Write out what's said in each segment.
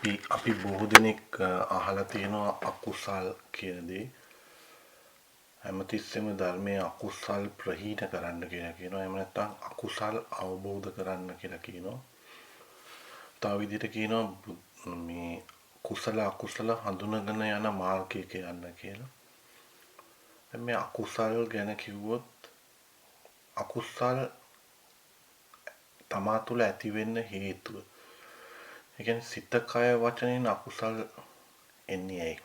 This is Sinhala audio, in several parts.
අපි බොහෝ දෙනෙක් අහලා තියෙනවා අකුසල් කියන දේ. හැමතිස්සෙම ධර්මයේ අකුසල් ප්‍රහීන කරන්න කියලා කියනවා. එහෙම නැත්නම් අකුසල් අවබෝධ කරන්න කියලා කියනවා. තව විදිහට කියනවා මේ කුසල අකුසල හඳුනගෙන යන මාර්ගයක යන්න කියලා. මේ අකුසල් ගැන කිව්වොත් අකුසල් තමා තුළ ඇති වෙන්න හේතුව. ඒ කියන්නේ සිත කය වචනෙන් අකුසල් එන්නේ ඇයි?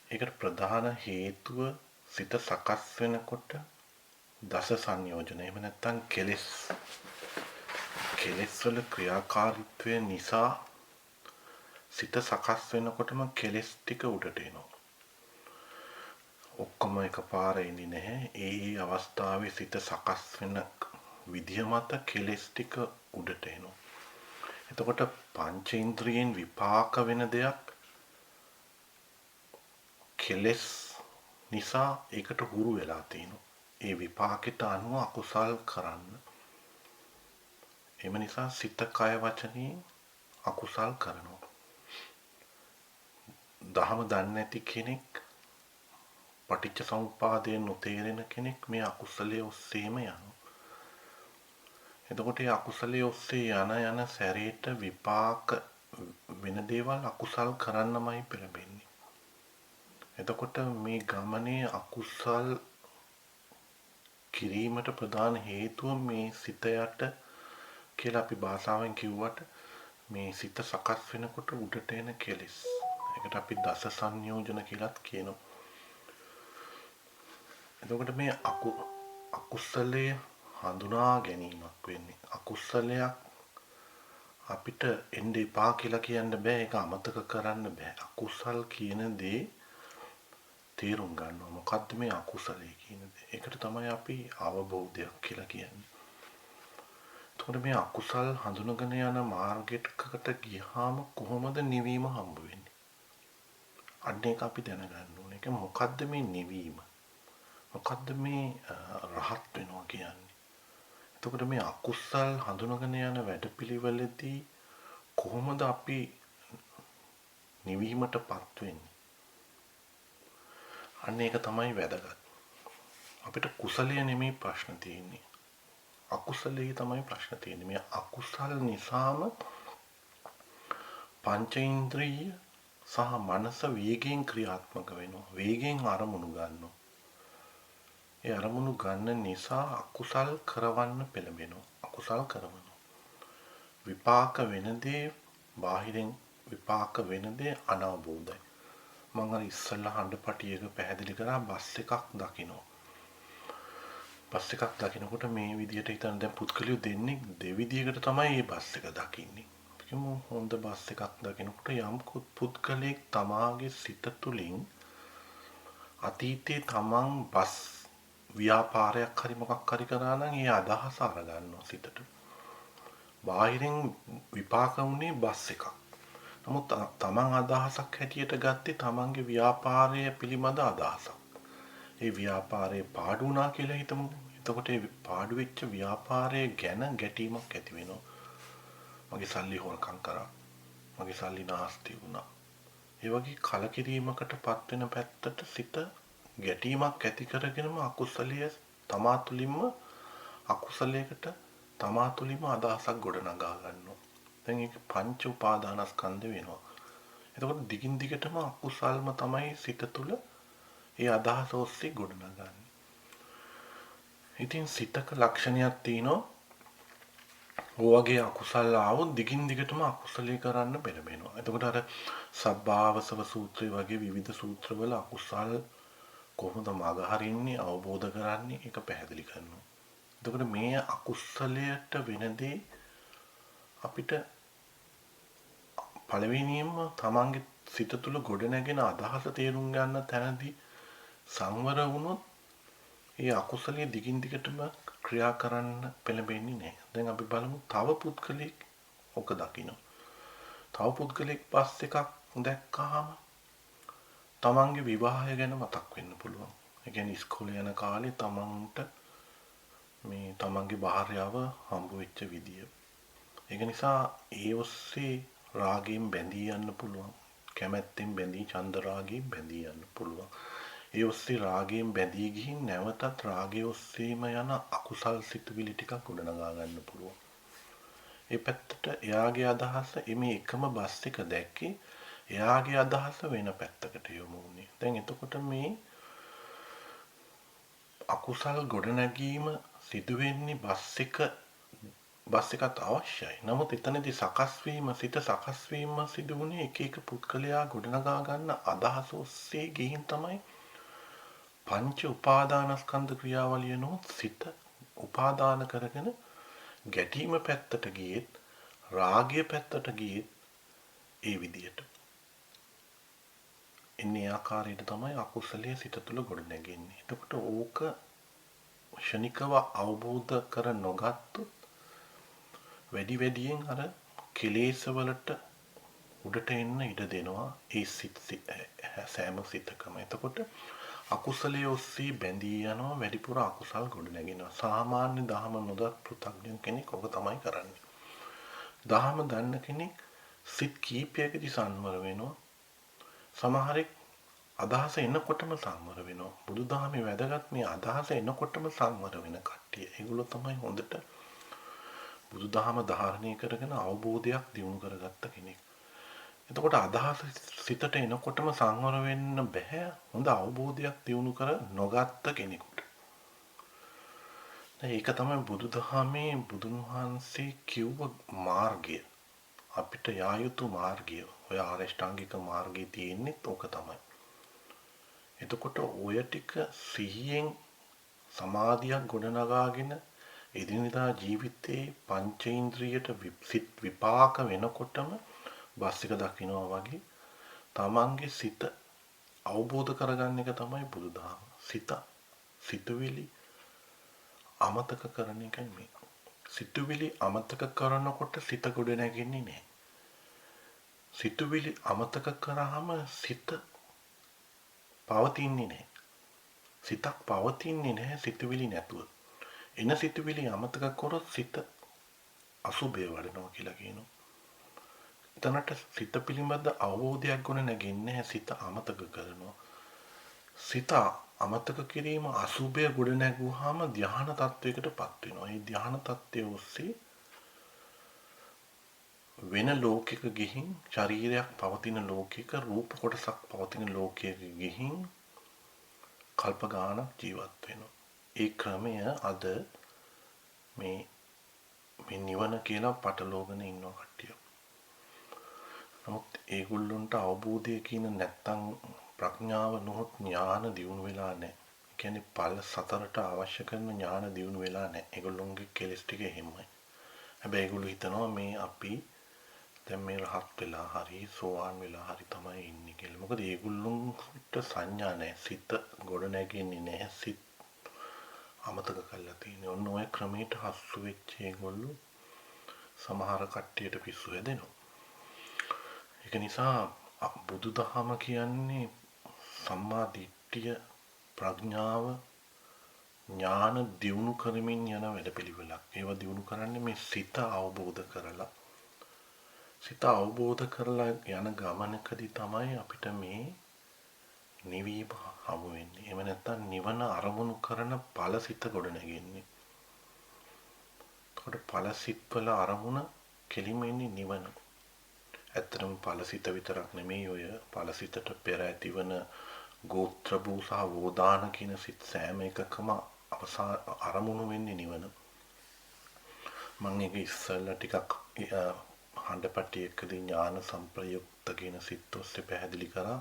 ඒකට ප්‍රධාන හේතුව සිත සකස් වෙනකොට දස සංයෝජන. එහෙම නැත්නම් කෙලෙස් වල ක්‍රියාකාරීත්වය නිසා සිත සකස් වෙනකොටම කෙලෙස් ටික උඩට එනවා. ඔක්කොම එකපාර එන්නේ නැහැ. ඒ අවස්ථාවේ සිත සකස් වෙන විදිය මත කෙලෙස් ටික උඩට එනවා. එතකොට පංචේන්ද්‍රියෙන් විපාක වෙන දෙයක් කෙලෙස් නිසා ඒකට හුරු වෙලා තිනවා. ඒ විපාකෙට අනුව අකුසල් කරන්න. එම නිසා සිත කය වචනේ අකුසල් කරනවා. දහම දන්නේ නැති කෙනෙක් පටිච්ච සමුප්පාදයෙන් නොතේරෙන කෙනෙක් මේ අකුසලයේ ඔස්සේම යනවා. එතකොට මේ අකුසලයේ ඔස්සේ යන සැරේට විපාක වෙන දේවල් අකුසල් කරන්නමයි පෙළඹෙන්නේ. එතකොට මේ ගමනේ අකුසල් කිරීමට ප්‍රධාන හේතුව මේ සිත යට කියලා අපි භාෂාවෙන් කිව්වට මේ සිත සකස් වෙනකොට උඩට එන කෙලෙස්. ඒකට අපි දස සංයෝජන කියලාත් කියනවා. එතකොට මේ අකුසලයේ හඳුනා ගැනීමක් වෙන්නේ. අකුසලයක් අපිට එන්නේ එපා කියලා කියන්න බෑ. ඒක අමතක කරන්න බෑ. අකුසල් කියන දේ තේරුම් ගන්නවා. මොකද්ද මේ අකුසලයේ කියන දේ? ඒකට තමයි අපි අවබෝධයක් කියලා කියන්නේ. එතකොට මේ අකුසල් හඳුනගෙන යන මාර්ගයකට ගියාම කොහොමද නිවීම හම්බ වෙන්නේ? අන්න ඒක අපි දැනගන්න ඕනේ. ඒක මොකද්ද මේ නිවීම? මොකද්ද මේ රහත් වෙනවා කියන්නේ? එතකොට මේ අකුසල් හඳුනගෙන යන වැඩපිළිවෙලදී කොහොමද අපි නිවීමටපත් වෙන්නේ? අන්න ඒක තමයි වැදගත්. අපිට කුසලයේ නෙමෙයි ප්‍රශ්න තියෙන්නේ. අකුසලයේ තමයි ප්‍රශ්න තියෙන්නේ. මේ අකුසල් නිසාම පංචේන්ද්‍රිය සහ මනස වේගයෙන් ක්‍රියාත්මක වෙනවා. වේගයෙන් අරමුණු ගන්නවා. ඒ අරමුණු ගන්න නිසා අකුසල් කරවන්න පෙළඹෙනවා. අකුසල් කරනවා. විපාක වෙනදී බාහිරින් විපාක වෙනදී අනවබෝධයි. මම අර ඉස්සල්ලා හඬපටියක පැහැදිලි කරා බස් එකක් දකින්න. බස් එකක් දකින්නකොට මේ විදියට හිතන දැන් පුත්කලියෝ දෙන්නේ දෙවිදියකට තමයි මේ බස් එක දකින්නේ. කිමු හොඳ බස් එකක් දකින්නකොට යම් පුත්කලෙක් තමාගේ සිත තුළින් අතීතේ තමන් බස් ව්‍යාපාරයක් හරි මොකක් හරි කරා නම් ඒ අදහස අරගන්නවා සිතට. බාහිරින් විපාක වුණේ බස් එකක්. නමුත් තමන් අදහසක් හැටියට ගත්තේ තමන්ගේ ව්‍යාපාරය පිළිබඳ අදහසක්. ඒ ව්‍යාපාරේ පාඩු වුණා කියලා හිතමු. එතකොට ඒ පාඩු වෙච්ච ව්‍යාපාරය ගැන ගැටීමක් ඇති වෙනවා. මගේ සල්ලි හොරකම් කරා. මගේ සල්ලි නාස්ති වුණා. ඒ වගේ කලකිරීමකටපත් වෙන පැත්තට සිත ගැටීමක් ඇති කරගෙනම අකුසලයේ තමා තුළින්ම අකුසලයකට තමා තුළින්ම අදහසක් ගොඩනගා ගන්නවා. දැන් ඒක පංච උපාදානස්කන්ධ වෙනවා. එතකොට දිගින් දිගටම අකුසල්ම තමයි සිත තුළ ඒ අදහස ඔස්සේ ගොඩනගන්නේ. ඉතින් සිතක ලක්ෂණයක් තියෙනවා. ඔයගේ අකුසල ආවොත් දිගින් දිගටම අකුසලයේ කරන්න පෙළඹෙනවා. එතකොට අර සබ්බාවසව සූත්‍රය වගේ විවිධ සූත්‍රවල අකුසල් කොහොමද මගහරින්නේ අවබෝධ කරන්නේ ඒක පැහැදිලි කරනවා. එතකොට මේ අකුසලයට වෙනදී අපිට පළවෙනියෙන්ම තමන්ගේ සිත තුළ ගොඩනැගෙන අදහස තේරුම් ගන්න තැනදී සංවර වුණොත් ඒ අකුසලයේ දිගින් දිගටම ක්‍රියා කරන්න පෙළඹෙන්නේ නැහැ. දැන් අපි බලමු තව පුද්ගලෙක් ඔක දකින්න. තව පුද්ගලෙක් පස් එකක් දැක්කහම තමන්ගේ විවාහය ගැන මතක් වෙන්න පුළුවන්. ඒ කියන්නේ ඉස්කෝලේ යන කාලේ තමන්ට මේ තමන්ගේ භාර්යාව හම්බ වෙච්ච විදිය. ඒක නිසා ඒ ඔස්සේ රාගයෙන් බැඳී යන්න පුළුවන්. කැමැත්තෙන් බැඳී චන්ද රාගයෙන් බැඳී යන්න පුළුවන්. ඒ ඔස්සේ රාගයෙන් බැඳී ගිහින් නැවතත් රාගය ඔස්සේම යන අකුසල් සිතුවිලි ටිකක් ගොඩනගා ගන්න පුළුවන්. ඒ පැත්තට එයාගේ අදහස මේ එකම බස් එක දැක්කේ එයාගේ අදහස වෙන පැත්තකට යොමු වුණේ. දැන් එතකොට මේ අකුසල් ගොඩනැගීම සිදුවෙන්නේ බස් එකත් අවශ්‍යයි. නමුත් එතනදී සකස් වීම සිත සකස් වීම සිදු වුණේ එක එක පුද්ගලයා ගොඩනගා ගන්න අදහස ඔස්සේ ගිහින් තමයි පංච උපාදානස්කන්ධ ක්‍රියාවලිය නෝත් සිත උපාදාන කරගෙන ගැටීම පැත්තට ගියෙත් රාගය පැත්තට ගියෙත් ඒ විදියට. එන්නේ ආකාරයට තමයි අකුසලයේ සිත තුළ ගොඩනැගෙන්නේ. එතකොට ඕක ෂණිකව අවබෝධ කර නොගත්තොත් වැඩි වැඩියෙන් අර කෙලෙස් වලට උඩට එන්න ඉඩ දෙනවා ඒ සෑම සිතකම. එතකොට අකුසලයේ ඔස්සේ බැඳී යනවා වැඩිපුර අකුසල් ගොඩනැගෙනවා. සාමාන්‍ය දහම නොදත් පෘථග්ජන කෙනෙක් ඔක තමයි කරන්නේ. දහම දන්න කෙනෙක් සිත් කීපයකදී සංවර වෙනවා. සමහරෙක් අදහස එනකොටම සංවර වෙනවා. බුදුදහමේ වැදගත් මේ අදහස එනකොටම සංවර වෙන කට්ටිය. ඒගොල්ලෝ තමයි හොඳට බුදුදහම ධාරණය කරගෙන අවබෝධයක් දියුණු කරගත්ත කෙනෙක්. එතකොට අදහස සිතට එනකොටම සංවර වෙන්න බෑ හොඳ අවබෝධයක් දියුණු කර නොගත්ත කෙනෙකුට. ඒක තමයි බුදුදහමේ බුදුන් වහන්සේ කිව්ව මාර්ගය. අපිට යා යුතු මාර්ගය. ඔය ආරෂ්ඨාංගික මාර්ගයේ තියෙන්නේ ඕක තමයි. එතකොට ඔය ටික සිහියෙන් සමාධියක් ගොඩනගාගෙන එදිනෙදා ජීවිතේ පංචේන්ද්‍රියට විපාක වෙනකොටම බස් එක දකින්නවා වගේ තමන්ගේ සිත අවබෝධ කරගන්න එක තමයි බුදුදහම. සිතුවිලි අමතක කරන එකයි මේ. සිතුවිලි අමතක කරනකොට සිත ගොඩ නැගෙන්නේ නැහැ. සිතුවිලි අමතක කරාම සිත පවතින්නේ නැහැ. සිතක් පවතින්නේ නැහැ සිතුවිලි නැතුව. එන සිතුවිලි අමතක කරොත් සිත අසුබය වඩනවා කියලා කියනවා. එතනට සිත පිළිබඳ අවබෝධයක් ගොඩ නැගෙන්නේ සිත අමතක කරනවා. සිත අමතක කිරීම අසුබය ගොඩ නැගුවාම ධ්‍යාන තත්වයකටපත් වෙනවා. මේ ධ්‍යාන තත්වයේ ඔස්සේ වෙන ලෝකයක ගිහින් ශරීරයක් පවතින ලෝකයක රූප කොටසක් පවතින ලෝකයක ගිහින් කල්ප ගානක් ජීවත් වෙනවා. ඒ ක්‍රමය අද මේ නිවන කියලා පටලෝගෙන ඉන්නවා කට්ටිය. නමුත් ඒගොල්ලන්ට අවබෝධය කියන නැත්තම් ප්‍රඥාව නොහොත් ඥාන දියුණු වෙලා නැහැ. ඒ කියන්නේ ඵල සතරට අවශ්‍ය කරන ඥාන දියුණු වෙලා නැහැ. ඒගොල්ලොන්ගේ කෙලස් ටික එහෙමයි. හැබැයි ඒගොල්ලෝ හිතනවා මේ අපි දැන් මේ රහත් වෙලා හරි සෝවාන් වෙලා හරි තමයි ඉන්නේ කියලා. මොකද ඒගොල්ලොන්ට සංඥා නැහැ. සිත ගොඩ නැගෙන්නේ නැහැ. සිත අමතක කරලා තියෙන්නේ. ඔන්න ඔය ක්‍රමයට හස්සු වෙච්ච ඒගොල්ලෝ සමහර කට්ටියට පිස්සු හැදෙනවා. ඒක නිසා බුදුදහම කියන්නේ සම්මා දිට්ඨිය ප්‍රඥාව ඥාන දියුණු කරමින් යන වැඩපිළිවෙලක්. ඒව දියුණු කරන්නේ මේ සිත අවබෝධ කරලා. සිත අවබෝධ කරලා යන ගමනකදී තමයි අපිට මේ නිවීම හමු වෙන්නේ. එහෙම නැත්නම් නිවන අරමුණු කරන ඵලසිත ගොඩ නැගෙන්නේ. එතකොට ඵලසිත වල අරමුණ කෙලිම ඉන්නේ නිවන. ඇත්තටම ඵලසිත විතරක් නෙමෙයි ඔය ඵලසිතට පෙර ඇතිවන ගෝත්‍ර භූ සහ වෝදාන කියන සිත් සෑම එකකම අරමුණු වෙන්නේ නිවන. මම ඒක ඉස්සෙල්ලා ටිකක් හඬපටියකදී ඥාන සම්ප්‍රයුක්ත කියන සිත් ඔස්සේ පැහැදිලි කරා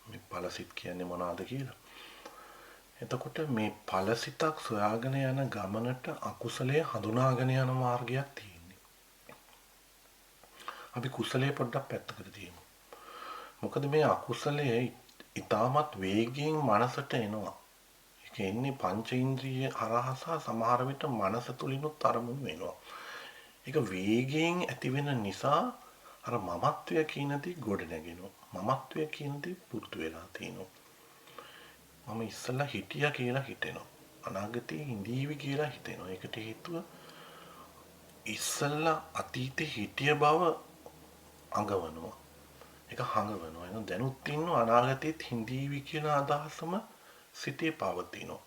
මේ ඵලසිත කියන්නේ මොනවද කියලා. එතකොට මේ ඵලසිතක් සොයාගෙන යන ගමනට අකුසලයේ හඳුනාගෙන යන මාර්ගයක් තියෙනවා. අපි කුසලයේ පොඩ්ඩක් පැත්තකට තියමු. මොකද මේ අකුසලයේ ඊටමත් වේගයෙන් මනසට එනවා. ඒක එන්නේ පංචේන්ද්‍රිය හරහා සහ සමහර විට මනස තුලිනුත් අරමුණු වෙනවා. ඒක වේගයෙන් ඇති වෙන නිසා අර මමත්වය කියන දේ ගොඩ නැගෙනවා. මමත්වය කියන දේ පුරුදු වෙලා තිනවා. මම ඉස්සලා හිටියා කියලා හිතෙනවා. අනාගතේ ඉඳීවි කියලා හිතෙනවා. ඒකට හේතුව ඉස්සල්ලා අතීතේ හිටිය බව අඟවනවා. ඒක හඟවනවා. එහෙනම් දැනුත් ඉන්නවා අනාගතෙත් හිඳීවි කියන අදහසම සිතේ පවතිනවා.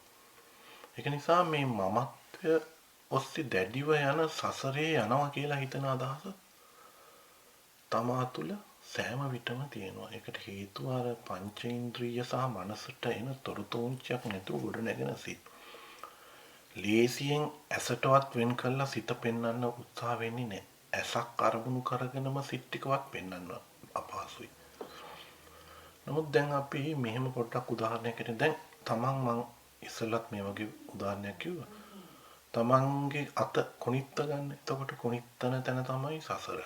ඒක නිසා මේ මමත්වය ඔස්සේ දැඩිව යන සසරේ යනවා කියලා හිතන අදහස තමා තුළ සෑම විටම තියෙනවා. ඒකට හේතුව අර පංචේන්ද්‍රිය සහ මනසට එන තොරතුරුච්චයක් නැතුව ගොඩ නැගෙන සිත්. ලේසියෙන් ඇසටවත් වෙන් කළා සිත පෙන්වන්න උත්සාහ වෙන්නේ නැහැ. ඇසක් අරමුණු කරගෙනම සිත් ටිකවත් පෙන්වන්න අපහසුයි. නමුත් දැන් අපි මෙහෙම පොඩ්ඩක් උදාහරණයකට දැන් තමන් මං ඉස්සෙල්ලත් මේ වගේ උදාහරණයක් කිව්වා. තමන්ගේ අත කොනිත්ත ගන්න. එතකොට කොනිත්තන තැන තමයි සසර.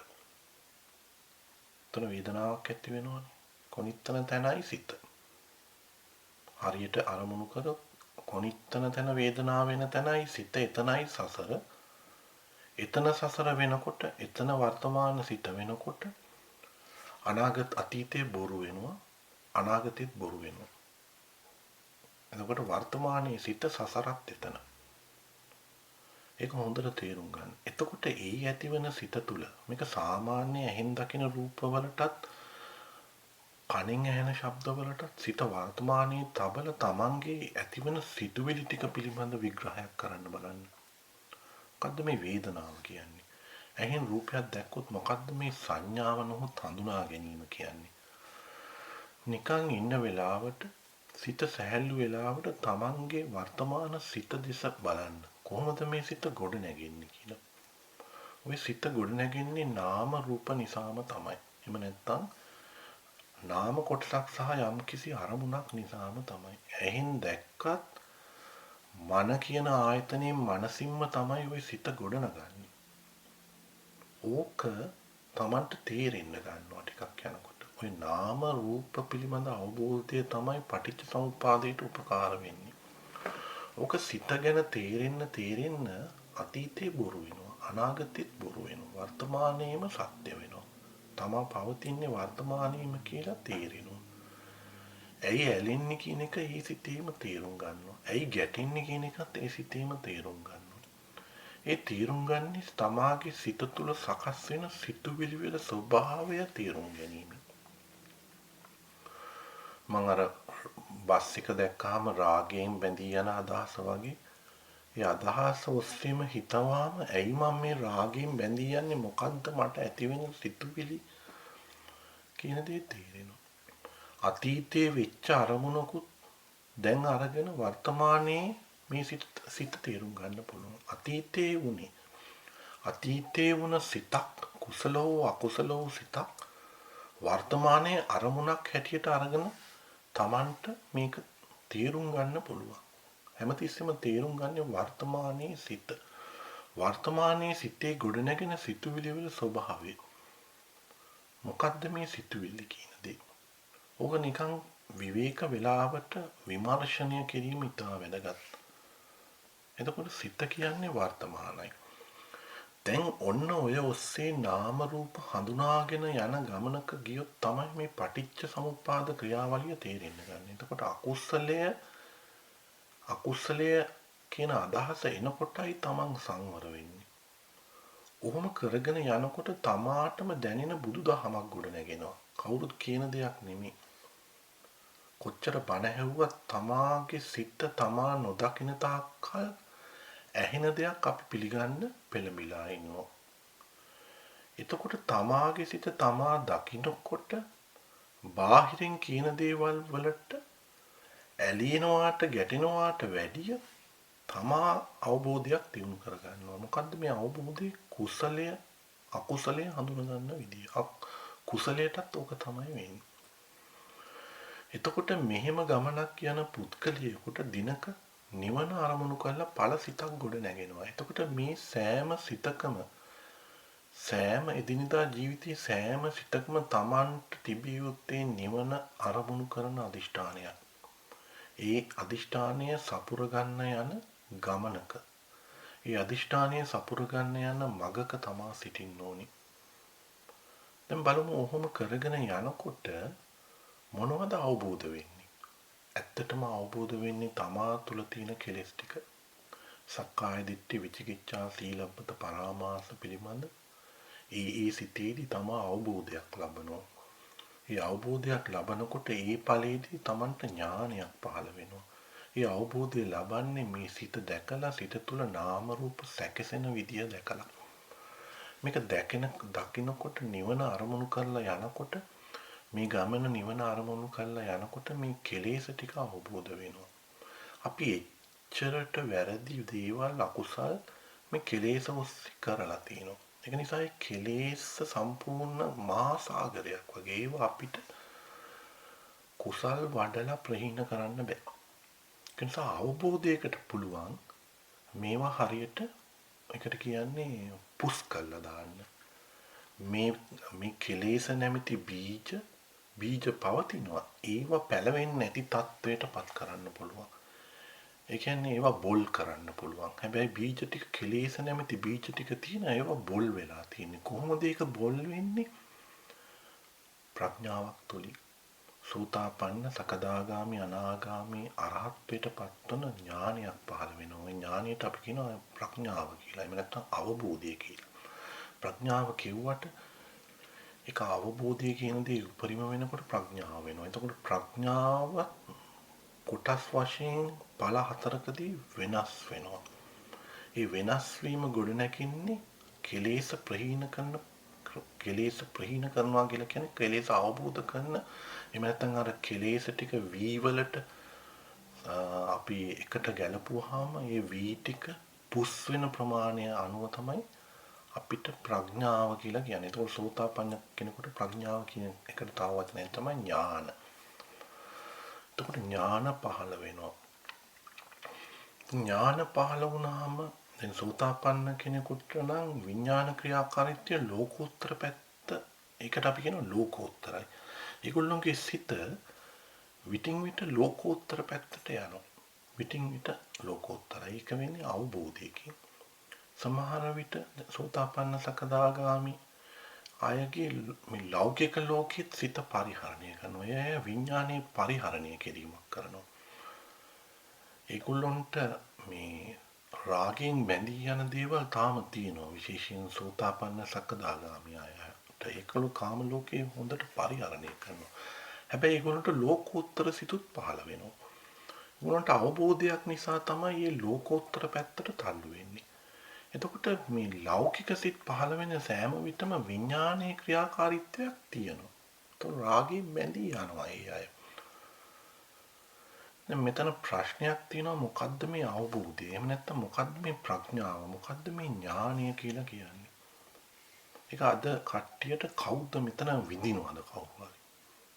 එතන වේදනාවක් ඇති වෙනවනේ. කොනිත්තන තැනයි සිත. හරියට අරමුණු කරොත් කොනිත්තන තැන වේදනාව වෙන තැනයි සිත. එතනයි සසර. එතන සසර වෙනකොට එතන වර්තමාන සිත වෙනකොට අනාගත අතීතේ බොරු වෙනවා. අනාගතෙත් බොරු වෙනවා. එතකොට වර්තමානයේ සිට සසරත් එතන. ඒක හොඳට තේරුම් ගන්න. එතකොට ඒ ඇතිවන සිත තුළ මේක සාමාන්‍ය ඇහෙන් දකින රූපවලටත් කනින් ඇහෙන ශබ්දවලටත් සිත වර්තමානයේ තබල තමන්ගේ ඇතිවන සිතුවිලි ටික පිළිබඳ විග්‍රහයක් කරන්න බලන්න. මොකද්ද මේ වේදනාව කියන්නේ? ඇහෙන් රූපයක් දැක්කොත් මොකද්ද මේ සංඥාව නොහොත් හඳුනා ගැනීම කියන්නේ? නිකන් ඉන්න වෙලාවට සිත සැහැල්ලු වෙලාවට තමන්ගේ වර්තමාන සිත දිස බලන්න. කොහොමද මේ සිත ගොඩ නැගෙන්නේ කියලා. ඔය සිත ගොඩ නැගෙන්නේ නාම රූප නිසාම තමයි. එහෙම නැත්නම් නාම කොටසක් සහ යම්කිසි අරමුණක් නිසාම තමයි. ඇහෙන් දැක්කත් මන කියන ආයතනයේ මනසින්ම තමයි ওই සිත ගොඩ නගන්නේ. ඕක තමන්ට තේරෙන්න ගන්නවා ටිකක් යනකොට. ඔය නාම රූප පිළිබඳ අවබෝධය තමයි පටිච්චසමුප්පාදයට උපකාර වෙන්නේ. ඕක සිත ගැන තේරෙන්න අතීතේ බොරු වෙනවා. අනාගතෙත් බොරු වෙනවා. වර්තමානයේම සත්‍ය වෙනවා. තමා පවතින්නේ වර්තමානයේම කියලා තේරෙනවා. ඇයි ඇලෙන්නේ කියන එක ඒ සිතේම තේරුම් ගන්නවා. ඇයි ගැටෙන්නේ කියන එකත් ඒ සිතේම තේරුම් ගන්නවා. ඒ තේරුම් ගන්නේ තමාගේ සිත තුළ සකස් වෙන සිතුවිලි වල ස්වභාවය තේරුම් ගැනීම. මම අර බස් එක දැක්කහම රාගයෙන් බැඳී යන අදහස වගේ ඒ අදහස ඔස්සේම හිතවාම ඇයි මම මේ රාගයෙන් බැඳී යන්නේ මොකද්ද මට ඇතිවෙන සිතුවිලි කියන දේ තේරෙනවා. අතීතයේ වෙච්ච අරමුණකුත් දැන් අරගෙන වර්තමානයේ මේ සිත තේරුම් ගන්න පුළුවන්. අතීතයේ වුණ සිතක් කුසල හෝ අකුසල වූ සිතක් වර්තමානයේ අරමුණක් හැටියට අරගෙන Tamanට මේක තේරුම් ගන්න පුළුවන්. හැමතිස්සෙම තේරුම් ගන්නේ වර්තමානයේ සිත. වර්තමානයේ සිතේ ගොඩනැගෙන සිතුවිලි වල ස්වභාවය. මොකද්ද මේ සිතුවිලි කියන දේ? ඕක නිකන් විවේක වේලාවට විමර්ශනය කිරීම ඉතා වැදගත්. එතකොට සිත කියන්නේ වර්තමානයි. දැන් ඔන්න ඔය ඔස්සේ නාම රූප හඳුනාගෙන යන ගමනක ගියොත් තමයි මේ පටිච්ච සමුප්පාද ක්‍රියාවලිය තේරෙන්න ගන්න. එතකොට අකුසලය කියන අදහස එනකොටයි තමන් සංවර වෙන්නේ. ඔහොම කරගෙන යනකොට තමාටම දැනෙන බුදුදහමක් ගොඩ නැගෙනවා. කවුරුත් කියන දෙයක් නෙමෙයි. කොච්චර බණ ඇහුවත් තමාගේ සිත තමා නොදකින තාක්කල් ඇහෙන දෙයක් අපි පිළිගන්න පෙළඹිලා ඉන්නවා. එතකොට තමාගේ සිත තමා දකින්නකොට බාහිරින් කියන දේවල් වලට ඇලීනවාට ගැටෙනවාට වැඩිය තමා අවබෝධයක් තියුණු කරගන්නවා. මොකද්ද මේ අවබෝධය? කුසලය අකුසලය හඳුනගන්න විදිය. කුසලයටත් ඕක තමයි වෙන්නේ. එතකොට මෙහෙම ගමනක් යන පුද්ගලයෙකුට දිනක නිවන අරමුණු කරලා ඵල සිතක් ගොඩ නැගෙනවා. එතකොට මේ සෑම සිතකම සෑම එදිනදා ජීවිතයේ සෑම සිතකම Tamanට තිබිය යුත්තේ නිවන අරමුණු කරන අදිෂ්ඨානයක්. ඒ අදිෂ්ඨානය සපුර ගන්න යන ගමනක. ඒ අදිෂ්ඨානය සපුර ගන්න යන මගක තමා සිටින්න ඕනි. දැන් බලමු ඔහොම කරගෙන යනකොට මොනවද අවබෝධ වෙන්නේ? ඇත්තටම අවබෝධ වෙන්නේ තමා තුළ තියෙන කෙලෙස් ටික. සක්කාය දිට්ඨි විචිකිච්ඡා සීලබ්බත පරාමාස පිළිබඳ ඒ සිතේදී තම අවබෝධයක් ලබනවා. ඒ අවබෝධයක් ලබනකොට ඒ ඵලයේදී තමන්ට ඥානයක් පහළ වෙනවා. ඒ අවබෝධය ලබන්නේ මේ සිත දැකලා සිත තුළ නාම රූප සැකසෙන විදිය දැකලා. මේක දකිනකොට නිවන අරමුණු කරලා යනකොට මේ ගමන නිවන අරමුණු කරලා යනකොට මේ කෙලෙස් ටික අවබෝධ වෙනවා. අපි එච්චරට වැරදි දේවල් අකුසල් මේ කෙලෙස් ඔස්සේ කරලා තිනවා. ඒක නිසා ඒ කෙලෙස් සම්පූර්ණ මහා සාගරයක් වගේ ඒවා අපිට කුසල් වඩලා ප්‍රහීන කරන්න බෑ. ඒ නිසා අවබෝධයකට පුළුවන් මේවා හරියට එකට කියන්නේ පුස් කළා දාන්න. මේ කෙලෙස් නැමැති බීජ පවතිනවා. ඒවා පැලවෙන්නේ නැති තත්වයටපත් කරන්න පුළුවන්. ඒ කියන්නේ ඒවා බොල් කරන්න පුළුවන්. හැබැයි බීජ ටික කෙලෙස් නැමැති බීජ ටික තියෙන ඒවා බොල් වෙලා තියෙන්නේ. කොහොමද ඒක බොල් වෙන්නේ? ප්‍රඥාවක් තුලින්. සෝතාපන්න, සකදාගාමි, අනාගාමි, අරහත්ත්වයට පත්වන ඥානයක් පහළ වෙනවා. ඒ ඥානයට අපි කියනවා ප්‍රඥාව කියලා. එහෙම නැත්නම් අවබෝධය කියලා. ප්‍රඥාව කිව්වට ඒක අවබෝධය කියන දේ උපරිම වෙනකොට ප්‍රඥාව වෙනවා. එතකොට ප්‍රඥාව කොටස් වශයෙන් ඵල හතරකදී වෙනස් වෙනවා. ඒ වෙනස් වීම ගොඩනැගින්නේ කෙලෙස් ප්‍රහීන කරනවා කියලා කියන්නේ කෙලෙස් අවබෝධ කරන. එහෙම නැත්නම් අර කෙලෙස් ටික වී වලට අපි එකට ගැලපුවාම ඒ වී ටික පුස් වෙන ප්‍රමාණය අනුව තමයි අපිට ප්‍රඥාව කියලා කියන්නේ. ඒතකොට සෝතාපන්න කෙනෙකුට ප්‍රඥාව කියන එකට තව වචනයක් තමයි ඥාන. එතකොට ඥාන පහළ වෙනවා. ඥාන පහළ වුණාම දැන් සෝතාපන්න කෙනෙකුට නම් විඥාන ක්‍රියාකාරීත්වය ලෝකෝත්තර පැත්ත ඒකට අපි කියනවා ලෝකෝත්තරයි. ඒගොල්ලෝගේ සිත විටින් විට ලෝකෝත්තර පැත්තට යනවා. විටින් විට ලෝකෝත්තරයි. ඒක වෙන්නේ අවබෝධයකින්. සමහර විට සෝතාපන්න සකදාගාමි අයගේ මේ ලෞකික ලෝකෙත් සිත පරිහරණය කරනවා. එය විඥානයේ පරිහරණය කිරීමක් කරනවා. ඒගොල්ලන්ට මේ රාගයෙන් බැඳී යන දේවල් තාම තියෙනවා. විශේෂයෙන් සෝතාපන්න සකදාගාමි අයට. ඒකළු කාම ලෝකයේ හොඳට පරිහරණය කරනවා. හැබැයි ඒගොල්ලන්ට ලෝකෝත්තර සිතුත් පහළ වෙනවා. ඒගොල්ලන්ට අවබෝධයක් නිසා තමයි මේ ලෝකෝත්තර පැත්තට තල්ලු වෙන්නේ. එතකොට මේ ලෞකික සිත් පහළ වෙන සෑම විටම විඥානයේ ක්‍රියාකාරීත්වයක් තියෙනවා. ඒතකොට රාගයෙන් බැඳී යනවා ඒ අය. දැන් මෙතන ප්‍රශ්නයක් තියෙනවා මොකද්ද මේ අවබෝධය? එහෙම නැත්නම් මොකද්ද මේ ප්‍රඥාව? මොකද්ද මේ ඥානය කියලා කියන්නේ? ඒක අද කට්ටියට කවුද මෙතන විඳිනවද කවුරු හරි?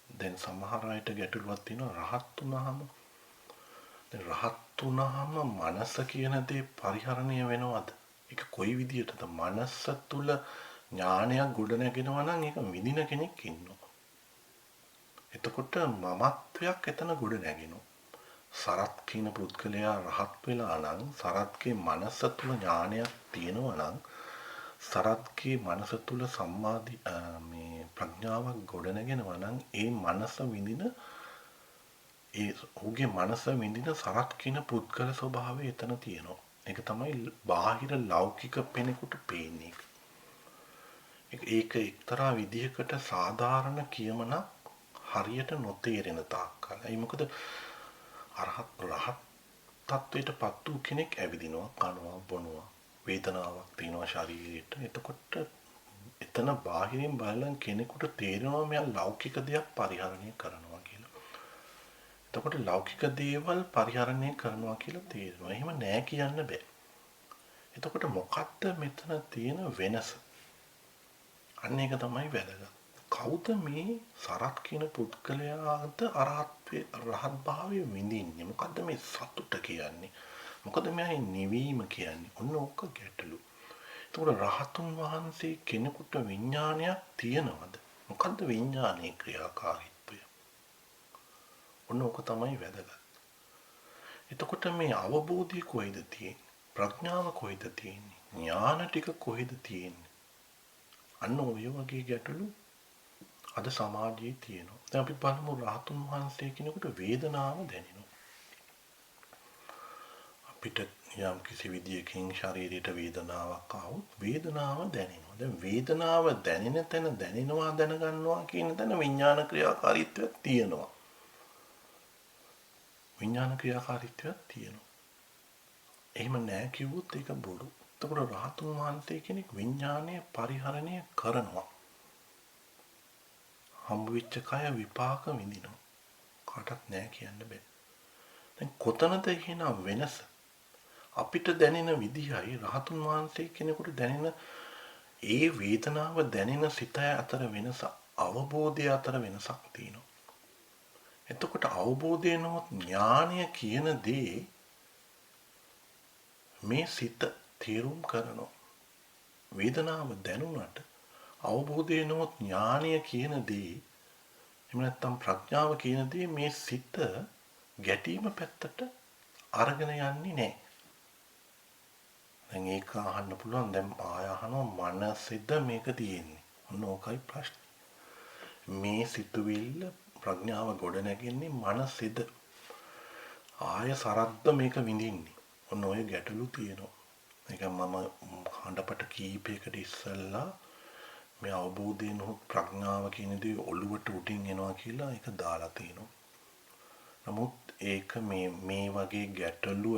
දැන් සමහර අයට ගැටලුවක් තියෙනවා රහත් වුණාම. දැන් රහත් වුණාම මනස කියන දේ පරිහරණය වෙනවද? ඒක කොයි විදියටද? මනස තුල ඥානයක් ගොඩනගෙනවා නම් ඒක විඳින කෙනෙක් ඉන්නවා. එතකොට මමත්වයක් එතන ගොඩ නැගෙනවා. සරත් කියන පුද්ගලයා රහත් වෙලා නම් සරත්ගේ මනස තුල ඥානයක් තියෙනවා නම් සරත්ගේ මනස තුල සම්මාදි මේ ප්‍රඥාවක් ගොඩ නැගෙනවා නම් ඒ මනස විඳින ඒ ඔහුගේ මනස විඳින සරත් කියන පුද්ගල ස්වභාවය එතන තියෙනවා. ඒක තමයි බාහිර ලෞකික පෙනෙකුට පේන්නේ. ඒක එක්තරා විදිහකට සාධාරණ කියමනක් හරියට නොතේරෙන තාක්කල්. ඒ මොකද රහත් තත්වයටපත් වූ කෙනෙක් ඇවිදිනවා, කනවා, බොනවා, වේදනාවක් තියෙනවා ශරීරයට. එතකොට එතන බාහිරින් බලන කෙනෙකුට තේරෙනවා මෙයා ලෞකික දෙයක් පරිහරණය කරනවා කියලා. එතකොට ලෞකික දේවල් පරිහරණය කරනවා කියලා තේරෙනවා. එහෙම නෑ කියන්න බෑ. එතකොට මොකක්ද මෙතන තියෙන වෙනස? අන්න ඒක තමයි වැදගත්. කවුද මේ සරත් කියන පුද්ගලයාට රහත් භාවය විඳින්නේ? මොකද්ද මේ සතුට කියන්නේ? මොකද මේ නිවීම කියන්නේ? ඔන්න ඕක ගැටලු. එතකොට රහතුන් වහන්සේ කෙනෙකුට විඥානයක් තියනවද? මොකද්ද විඥානයේ ක්‍රියාකාරීත්වය? ඔන්න ඕක තමයි වැදගත්. එතකොට මේ අවබෝධය කොහෙද තියෙන්නේ? ප්‍රඥාව කොහෙද තියෙන්නේ? ඥාන ටික කොහෙද තියෙන්නේ? අන්න ඔය වගේ ගැටලු අද සමාජයේ තියෙනවා. දැන් අපි බලමු රහතුන් වහන්සේ කෙනෙකුට වේදනාව දැනෙනවා. අපිට යම් කිසි විදියකින් ශරීරයට වේදනාවක් ආවොත් වේදනාව දැනෙනවා. දැන් වේදනාව දැනෙන තැන දැනෙනවා දැනගන්නවා කියන තැන විඥාන ක්‍රියාකාරීත්වයක් තියෙනවා. විඥාන ක්‍රියාකාරීත්වයක් තියෙනවා. එහෙම නැහැ කිව්වොත් ඒක බොරු. එතකොට රහතුන් වහන්සේ කෙනෙක් විඥානය පරිහරණය කරනවා. හම්බ වෙච්ච කය විපාක විඳිනවා. කාටවත් නැහැ කියන්න බෑ. දැන් කොතනද එහෙනම් වෙනස? අපිට දැනෙන විදිහයි රහතුන් වහන්සේ කෙනෙකුට දැනෙන ඒ වේදනාව දැනෙන සිත අතර වෙනස, අවබෝධය අතර වෙනසක් තියෙනවා. එතකොට අවබෝධය නොත් ඥානය කියන දේ මේ සිත තේරුම් කරනවා. වේදනාව දැනුණට අවබෝධය නොත් ඥානය කියන දේ එහෙම නැත්නම් ප්‍රඥාව කියන දේ මේ සිත ගැටීම පැත්තට අරගෙන යන්නේ නැහැ. දැන් ඒක අහන්න පුළුවන්. දැන් ආය අහනවා මනසෙද මේක තියෙන්නේ. ඔන්න ඕකයි ප්‍රශ්නේ. මේ සිතුවිල්ල ප්‍රඥාව ගොඩ නැගෙන්නේ මනසෙද? ආය සරද්ද මේක විඳින්නේ. ඔන්න ඔය ගැටලු තියෙනවා. ඒක මම හඬපට කීපයකට ඉස්සෙල්ලා මේ අවබෝධයෙන් හෝ ප්‍රඥාව කියන දේ ඔළුවට උඩින් එනවා කියලා ඒක දාලා තිනවා. නමුත් ඒක මේ වගේ ගැටලු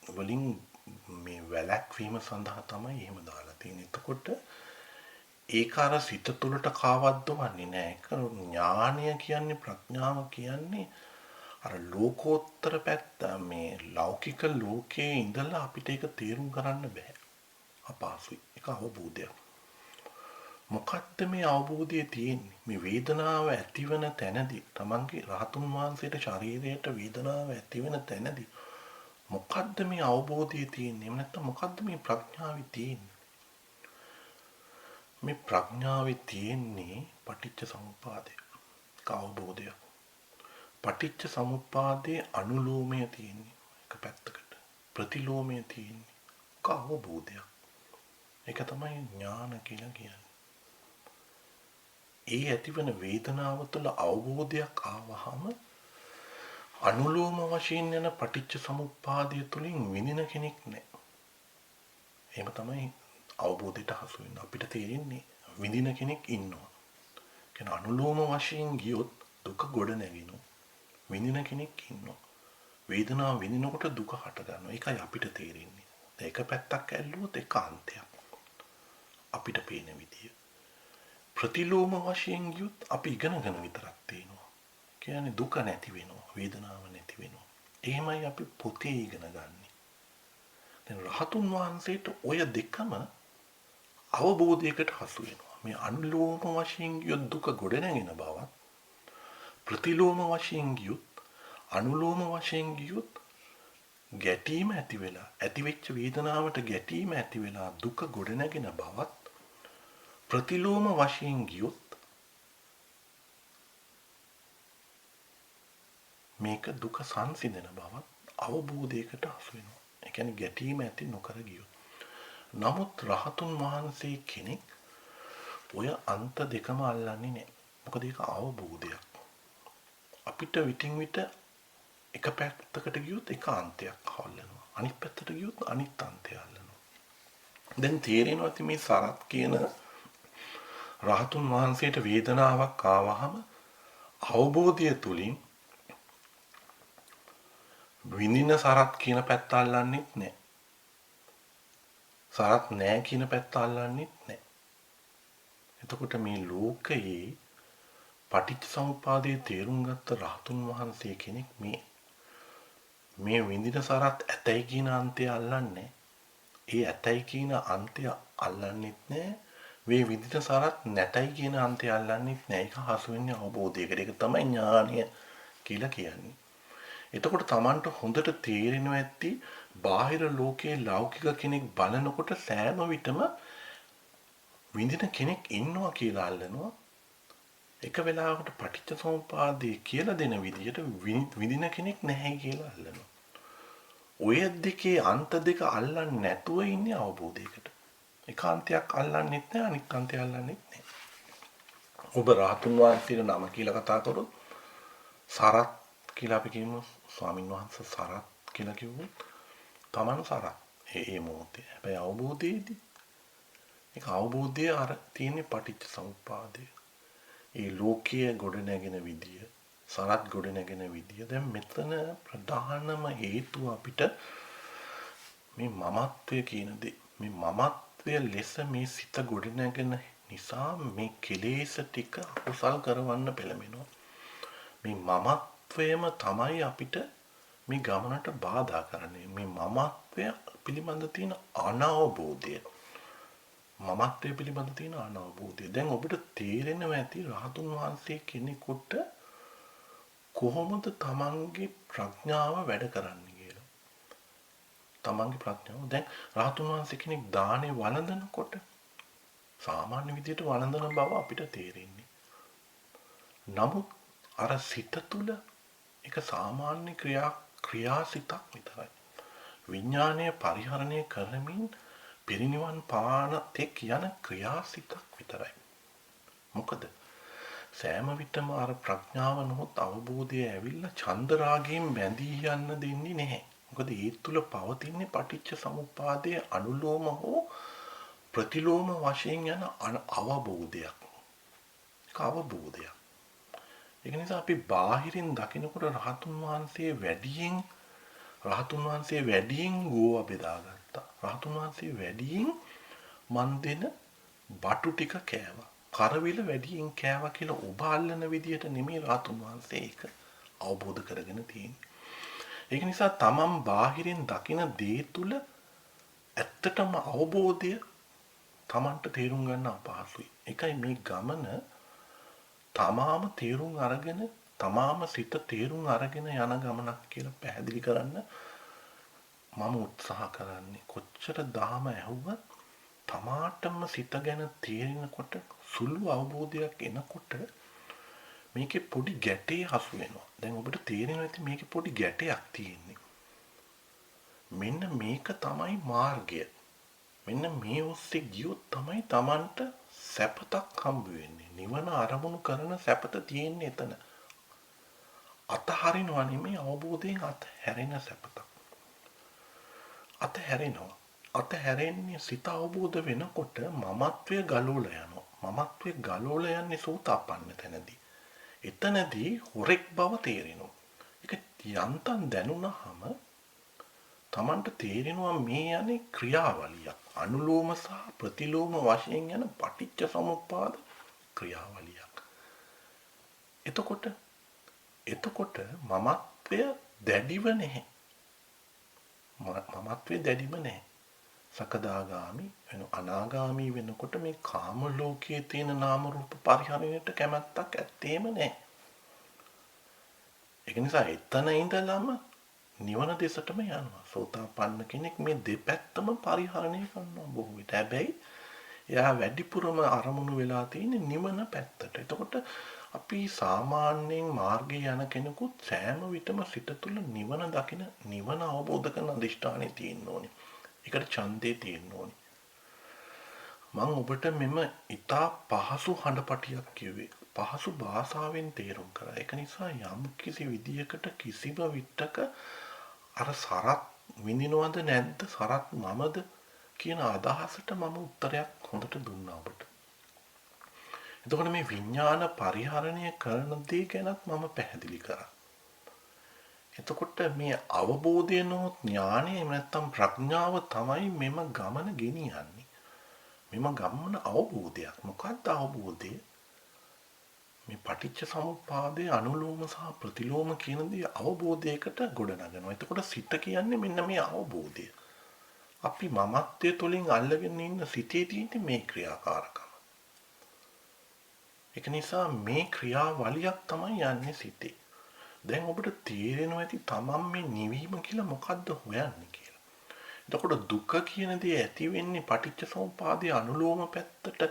වලින් මේ වැළැක්වීම සඳහා තමයි එහෙම දාලා තියෙන්නේ. එතකොට ඒක අර සිත තුළට කාවද්දවන්නේ නැහැ. ඒක ඥානය කියන්නේ ප්‍රඥාව කියන්නේ අර ලෝකෝත්තර පැත්ත, මේ ලෞකික ලෝකයේ ඉඳලා අපිට ඒක තේරුම් ගන්න බෑ. අපහසුයි. ඒක අවබෝධයක්. මොකක්ද මේ අවබෝධය තියෙන්නේ? මේ වේදනාව ඇතිවන තැනදී, තමන්ගේ රහතුන් වහන්සේට ශරීරයට වේදනාව ඇතිවන තැනදී මොකක්ද මේ අවබෝධය තියෙන්නේ? එහෙම නැත්නම් මොකක්ද මේ ප්‍රඥාවේ තියෙන්නේ? මේ ප්‍රඥාවේ තියෙන්නේ පටිච්ච සමුප්පාදය. අවබෝධයක්. පටිච්ච සමුප්පාදයේ අනුලෝමය තියෙන්නේ එක පැත්තකට. ප්‍රතිලෝමය තියෙන්නේ අවබෝධයක්. ඒක තමයි ඥාන කියලා කියන්නේ. ඒ ඇතිවන වේදනාව තුළ අවබෝධයක් ආවහම අනුලෝම වශයෙන් යන පටිච්ච සමුප්පාදය තුළින් විඳින කෙනෙක් නැහැ. එහෙම තමයි අවබෝධයට හසු වෙන අපිට තේරෙන්නේ විඳින කෙනෙක් ඉන්නවා. කියන අනුලෝම වශයෙන් ගියොත් දුක ගොඩ නැගිනවා. විඳින කෙනෙක් ඉන්නවා. වේදනාව විඳිනකොට දුක හට ගන්නවා. ඒකයි අපිට තේරෙන්නේ. ඒක පැත්තක් ඇල්ලුවොත් ඒකාන්තයක්. අපිට පේන විදිය. ප්‍රතිලෝම වශයෙන් ගියොත් අපි ඉගෙනගෙන විතරක් තියෙනවා. කියන්නේ දුක නැති වෙනවා, වේදනාව නැති වෙනවා. එහෙමයි අපි පොතේ ඉගෙන ගන්නෙ. දැන් රහතුන් වහන්සේට ඔය දෙකම අවබෝධයකට හසු වෙනවා. මේ අනුලෝම වශයෙන් ගියොත් දුක ගොඩ නැගෙන බවත්, ප්‍රතිලෝම වශයෙන් ගියොත්, අනුලෝම වශයෙන් ගියොත් ගැටීම ඇති වෙලා, ඇතිවෙච්ච වේදනාවට ගැටීම ඇති වෙලා දුක ගොඩ නැගෙන බවත්, ප්‍රතිලෝම වශයෙන් ගියොත් මේක දුක සංසිඳන බවත් අවබෝධයකට හසු වෙනවා. ඒ කියන්නේ ගැටීම ඇති නොකර ගියොත්. නමුත් රහතුන් වහන්සේ කෙනෙක් ඔය අන්ත දෙකම අල්ලන්නේ නැහැ. මොකද ඒක අවබෝධයක්. අපිට විටින් විට එක පැත්තකට ගියොත් එක අන්තයක් හොල්ලනවා. අනිත් පැත්තට ගියොත් අනිත් අන්තය අල්ලනවා. දැන් තේරෙනවා මේ සරත් කියන රහතුන් වහන්සේට වේදනාවක් ආවහම අවබෝධය තුලින් විඳින සරත් කියන පැත්ත අල්ලන්නෙත් නැහැ. සරත් නැහැ කියන පැත්ත අල්ලන්නෙත් නැහැ. එතකොට මේ ලෝකයේ පටිච්ච සමුප්පාදයේ තේරුම් ගත්ත රහතුන් වහන්සේ කෙනෙක් මේ විඳින සරත් ඇතයි කියන අන්තය අල්ලන්නේ. ඒ ඇතයි කියන අන්තය අල්ලන්නෙත් නැහැ. මේ විඳින සරත් නැතයි කියන අන්තය අල්ලන්නෙත් නැහැ. ඒක හසු වෙන්නේ අවබෝධයකට. ඒක තමයි ඥානය කියලා කියන්නේ. එතකොට Tamanට හොඳට තේරෙනවා ඇති බාහිර ලෝකයේ ලෞකික කෙනෙක් බලනකොට සෑම විටම විඳින කෙනෙක් ඉන්නවා කියලා අල්ලනවා. එක වෙලාවකට පටිච්ච සමුප්පාදේ කියලා දෙන විදිහට විඳින කෙනෙක් නැහැ කියලා අල්ලනවා. ඔය දෙකේ අන්ත දෙක අල්ලන්නේ නැතුව ඉන්නේ අවබෝධයකට. එක අන්තයක් අල්ලන්නෙත් නැහැ, අනිත් අන්තය අල්ලන්නෙත් නැහැ. ඔබ රහතුන් වහන්සේගේ නම කියලා කතා කරොත් සරත් කියලා අපි කියමු. ස්වාමින් වහන්සේ සරත් කියලා කිව්වොත් තමන් සරත්. ඒ මොහොතේ. හැබැයි අවබෝධයේදී ඒක අවබෝධය අර තියෙන පටිච්ච සමුප්පාදය. ඒ ලෝකයේ ගොඩ නැගෙන විදිය, සරත් ගොඩ නැගෙන විදිය. දැන් මෙතන ප්‍රධානම හේතුව අපිට මේ මමත්වය කියන දේ. මේ මමත්වය ලෙස මේ සිත ගොඩ නැගෙන නිසා මේ කෙලෙස් ටික අකුසල් කරවන්න පෙළඹෙනවා. මේ මමත්වයම තමයි අපිට මේ ගමනට බාධා කරන්නේ. මේ මමත්වය පිළිබඳ තියෙන අනවබෝධය. මමත්වය පිළිබඳ තියෙන අනවබෝධය. දැන් ඔබට තේරෙනවා ඇති රහතුන් වහන්සේ කෙනෙකුට කොහොමද තමන්ගේ ප්‍රඥාව වැඩ කරන්නේ කියලා. තමන්ගේ ප්‍රඥාව. දැන් රහතුන් වහන්සේ කෙනෙක් දානේ වළඳනකොට සාමාන්‍ය විදිහට වළඳන බව අපිට තේරෙන්නේ. නමුත් අර සිත තුළ එක සාමාන්‍ය ක්‍රියාසිතක් විතරයි. විඥානය පරිහරණය කරමින් පිරිනිවන් පාන තෙක් යන ක්‍රියාසිතක් විතරයි. මොකද සෑම විටම අර ප්‍රඥාව නොහොත් අවබෝධය ඇවිල්ලා චන්දරාගයෙන් බැඳී යන්න දෙන්නේ නැහැ. මොකද ඒ තුල පවතින්නේ පටිච්ච සමුප්පාදයේ අනුලෝම හෝ ප්‍රතිලෝම වශයෙන් යන අවබෝධයක්. ඒක අවබෝධයක්. ඒක නිසා අපි බාහිරින් දකිනකොට රහතුන් වහන්සේ වැඩියෙන් ගෝවා බෙදාගත්තා. රහතුන් වහන්සේ වැඩියෙන් මන් දෙන බටු ටික කෑවා. කරවිල වැඩියෙන් කෑවා කියලා ඔබ අල්ලන විදියට නෙමෙයි රහතුන් වහන්සේ ඒක අවබෝධ කරගෙන තියෙන්නේ. ඒක නිසා තමන් බාහිරින් දකින දේ තුල ඇත්තටම අවබෝධය තමන්ට තේරුම් ගන්න අපහසුයි. ඒකයි මේ ගමන තමාම තේරුම් අරගෙන තමාම සිත තේරුම් අරගෙන යන ගමනක් කියලා පැහැදිලි කරන්න මම උත්සාහ කරන්නේ. කොච්චර දහම ඇහුවත් තමාටම සිත ගැන තේරෙනකොට සුළු අවබෝධයක් එනකොට මේකේ පොඩි ගැටේ හසු වෙනවා. දැන් ඔබට තේරෙනවා ඇති මේකේ පොඩි ගැටයක් තියෙන්නේ. මෙන්න මේක තමයි මාර්ගය. මෙන්න මේ ඔස්සේ ගියොත් තමයි Tamanට සැපතක් හම්බ වෙන්නේ. නිවන අරමුණු කරන සැපත තියෙන්නේ එතන. අතහරිනවා නෙමෙයි අවබෝධයෙන් අතහැරෙන සැපතක්. අතහැරෙනවා. අතහැරෙන්නේ සිත අවබෝධ වෙනකොට මමත්වය ගලවලා යනවා. මමත්වය ගලවලා යන්නේ සෝතාපන්න තැනදී. එතනදී හොරෙක් බව තේරෙනවා. ඒක යන්තම් දැනුණාම Tamanට තේරෙනවා මේ යන්නේ ක්‍රියාවලියක්. අනුලෝම සහ ප්‍රතිලෝම වශයෙන් යන පටිච්ච සමුප්පාද ක්‍රියාවලියක්. එතකොට මමත්වය දැඩිව නැහැ. මමත්වය දැඩිව නැහැ. සකදාගාමි වෙන අනාගාමි වෙනකොට මේ කාම ලෝකයේ තියෙන නාම රූප පරිහරණයට කැමැත්තක් ඇත්තේම නැහැ. ඒක නිසා එතන ඉඳලම නිවන දෙසටම යනවා. සෝතාපන්න කෙනෙක් මේ දෙපැත්තම පරිහරණය කරනවා බොහෝ විට. හැබැයි එයා වැඩිපුරම අරමුණු වෙලා තියෙන්නේ නිවන පැත්තට. එතකොට අපි සාමාන්‍යයෙන් මාර්ගයේ යන කෙනෙකුත් සෑම විටම සිත තුළ නිවන දකින නිවන අවබෝධ කරන අධිෂ්ඨානය තියෙන්න ඕනේ. ඒකට ඡන්දේ තියෙන්න ඕනේ. මම ඔබට මෙම ඊටා පහසු හඬපටියක් කිව්වේ. පහසු භාෂාවෙන් තේරුම් කරා. ඒක නිසා යම් කිසි විදියකට කිසිම විටක අර සරත් විඳිනවද නැද්ද සරත් මමද කියන අදහසට මම උත්තරයක් හොඳට දුන්නා ඔබට. එතකොට මේ විඥාන පරිහරණය කරන දේ ගැනත් මම පැහැදිලි කරා. එතකොට මේ අවබෝධය නොත් ඥානය නැත්තම් ප්‍රඥාව තමයි මෙම ගමන ගෙනියන්නේ. මෙම ගමන අවබෝධයක්. මොකක්ද අවබෝධය? මේ පටිච්ච සමුප්පාදයේ අනුලෝම සහ ප්‍රතිලෝම කියන දේ අවබෝධයකට ගොඩනගනවා. එතකොට සිත කියන්නේ මෙන්න මේ අවබෝධය. අපි මමත්වයේ තුලින් අල්ලගෙන ඉන්න සිතේ තියෙන මේ ක්‍රියාකාරකම. ඒක නිසා මේ ක්‍රියාවලියක් තමයි යන්නේ සිතේ. දැන් ඔබට තේරෙනවා ඇති තමන් මේ නිවීම කියලා මොකද්ද හොයන්නේ කියලා. එතකොට දුක කියන දේ ඇති වෙන්නේ පටිච්ච සමුප්පාදයේ අනුලෝම පැත්තට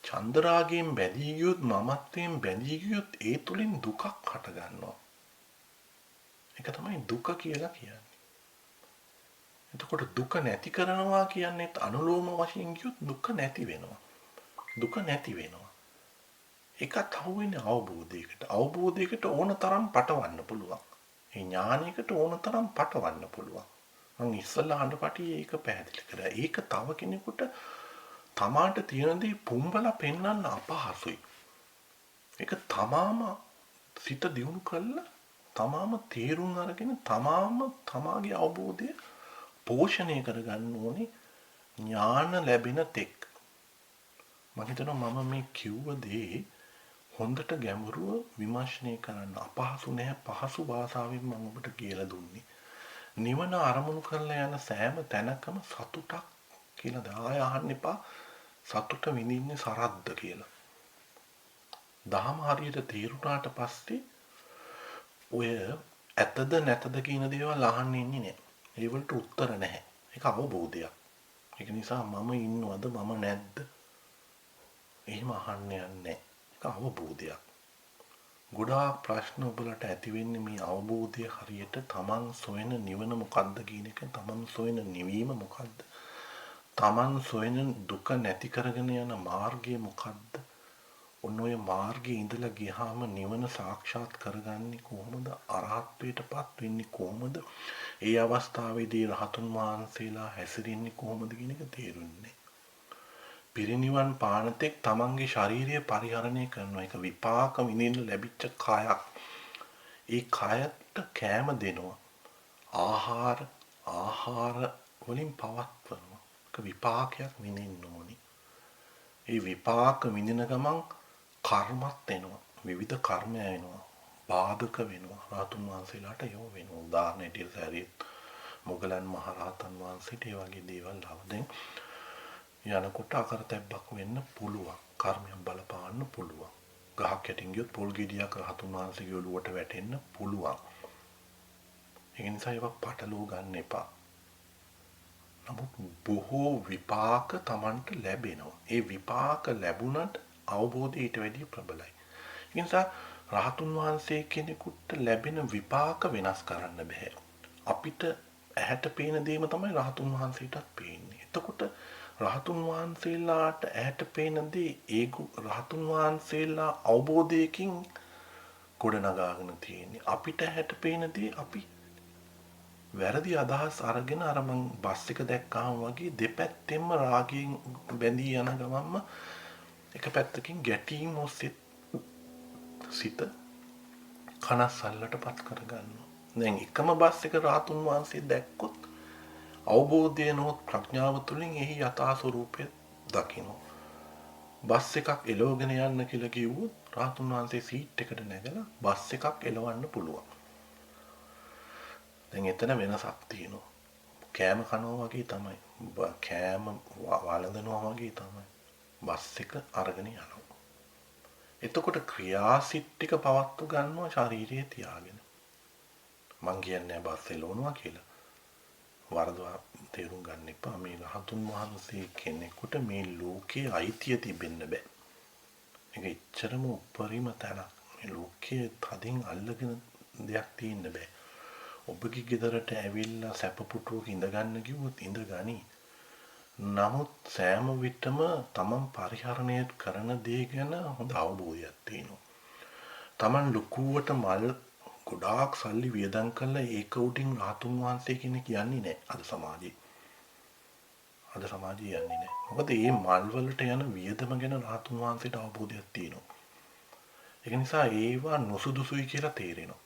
චන්දරාගයෙන් බැඳී ගියොත් මමත්වයෙන් බැඳී ගියොත් ඒ තුලින් දුකක් හට ගන්නවා. ඒක තමයි දුක කියලා කියන්නේ. එතකොට දුක නැති කරනවා කියන්නේ අනුලෝම වශයෙන් ගියොත් දුක නැති වෙනවා. දුක නැති වෙනවා. ඒකත් අහුවෙන්නේ අවබෝධයකට. අවබෝධයකට ඕන තරම් පටවන්න පුළුවන්. ඒ ඥානයකට ඕන තරම් පටවන්න පුළුවන්. මං ඉස්සල්ලා හඬපටි ඒක පැහැදිලි කරා. ඒක තව කෙනෙකුට තමාට තියෙන දේ පුම්බලා පෙන්වන්න අපහසුයි. ඒක තමාම සිත දියුණු කළා තමාම තේරුම් අරගෙන තමාම තමාගේ අවබෝධය පෝෂණය කරගන්න ඕනේ ඥාන ලැබෙන තෙක්. මම හිතනවා මම මේ කිව්ව දේ හොඳට ගැඹුරුව විමර්ශනය කරන්න අපහසු නැහැ පහසු භාෂාවෙන් මම ඔබට කියලා දුන්නේ. නිවන අරමුණු කරලා යන සෑම තැනකම සතුටක් කියලා දාය අහන්න එපා. සතුට විඳින්නේ සරද්ද කියලා. දහම හරියට තේරුණාට පස්සේ ඔය ඇතද නැතද කියන දේවල් අහන්න ඉන්නේ නැහැ. ඒවලට උත්තර නැහැ. ඒක අවබෝධයක්. ඒක නිසා මම ඉන්නවද මම නැද්ද? එහෙම අහන්න යන්නේ නැහැ. ඒක අවබෝධයක්. ගොඩාක් ප්‍රශ්න ඔබලට ඇති වෙන්නේ මේ අවබෝධය හරියට තමන් සොයන නිවන මොකද්ද කියන එක, තමන් සොයන නිවීම මොකද්ද? තමන් සොයන දුක නැති කරගෙන යන මාර්ගය මොකද්ද? ඔන්න ඔය මාර්ගයේ ඉඳලා ගියාම නිවන සාක්ෂාත් කරගන්නේ කොහොමද? අරහත්ත්වයටපත් වෙන්නේ කොහොමද? ඒ අවස්ථාවේදී රහතුන් වහන්සේලා හැසිරෙන්නේ කොහොමද කියන එක තේරුන්නේ. පිරිනිවන් පානතෙක් තමන්ගේ ශාරීරිය පරිහරණය කරනවා. ඒක විපාක විඳින්න ලැබිච්ච කයක්. ඒ කයට කෑම දෙනවා. ආහාර වලින් පවත්වනවා. ඒක විපාකයක් විඳින්න ඕනි. ඒ විපාක විඳින ගමන් කර්මත් එනවා. විවිධ කර්ම එනවා. බාධක වෙනවා. රහතුන් වහන්සේලාට යොමු වෙනවා. උදාහරණයක් සැරියුත් මොගලන් මහරහතන් වහන්සේට ඒ වගේ දේවල් ආවදෙන් යනකොට අකරතැබ්බක් වෙන්න පුළුවන්. කර්මයන් බලපාන්න පුළුවන්. ගහක් යටින් ගියොත් පොල් ගෙඩියක් රහතුන් වහන්සේගේ ඔළුවට වැටෙන්න පුළුවන්. ඒ නිසා ඒවා පටලව ගන්න එපා. නමුත් බොහෝ විපාක Tamanට ලැබෙනවා. ඒ විපාක ලැබුණත් අවබෝධය ඊට වැඩිය ප්‍රබලයි. ඒ නිසා රහතුන් වහන්සේ කෙනෙකුට ලැබෙන විපාක වෙනස් කරන්න බෑ. අපිට ඇහැට පේන දේම තමයි රහතුන් වහන්සේටත් පේන්නේ. එතකොට රහතුන් වහන්සේලාට ඇහැට පේන දේ ඒ රහතුන් වහන්සේලා අවබෝධයකින් ගොඩනගාගෙන තියෙන්නේ. අපිට ඇහැට පේන දේ අපි වැරදි අදහස් අරගෙන අර මං බස් එක දැක්කාම වගේ දෙපැත්තෙන්ම රාගයෙන් බැඳී යන ගමන්ම එක පැත්තකින් ගැටීම් ඔස්සේ සිත කනස්සල්ලටපත් කරගන්නවා. දැන් එකම බස් එක රහතුන් වහන්සේ දැක්කොත් අවබෝධය නොත් ප්‍රඥාව තුළින් එහි යථා ස්වરૂපය දකිනවා. බස් එකක් එලවගෙන යන්න කියලා කිව්වොත් රහතුන් වහන්සේ සීට් එකට නැගලා බස් එකක් එලවන්න පුළුවන්. දැන් එතන වෙනසක් තියෙනවා. කෑම කනවා වගේ තමයි. කෑම වළඳනවා වගේ තමයි. බස් එක අරගෙන යනවා. එතකොට ක්‍රියාසිට ටික පවත්ව ගන්නවා ශරීරයේ තියාගෙන. මං කියන්නේ බස් එලවනවා කියලා. වරදවා තේරුම් ගන්න එපා. මේ රහතුන් වහන්සේ කෙනෙකුට මේ ලෝකයේ අයිතිය තිබෙන්න බෑ. ඒක එච්චරම උපරිම තැනක්. මේ ලෝකයේ තදින් අල්ලගෙන දෙයක් තියෙන්න බෑ. ඔබගේ ගෙදරට ඇවිල්ලා සැපපුටුවක ඉඳ ගන්න කිව්වොත් ඉඳ ගනි. නමුත් සෑම විටම තමන් පරිහරණය කරන දේ ගැන හොඳ අවබෝධයක් තියෙනවා. තමන් ලකුවට මල් ගොඩාක් සල්ලි වියදම් කරලා ඒක උටින් රහතුන් වහන්සේ කෙනෙක් යන්නේ නැහැ අද සමාජයේ. අද සමාජයේ යන්නේ නැහැ. මොකද මේ මල් වලට යන වියදම ගැන රහතුන් වහන්සේට අවබෝධයක් තියෙනවා. ඒක නිසා ඒවා නුසුදුසුයි කියලා තේරෙනවා.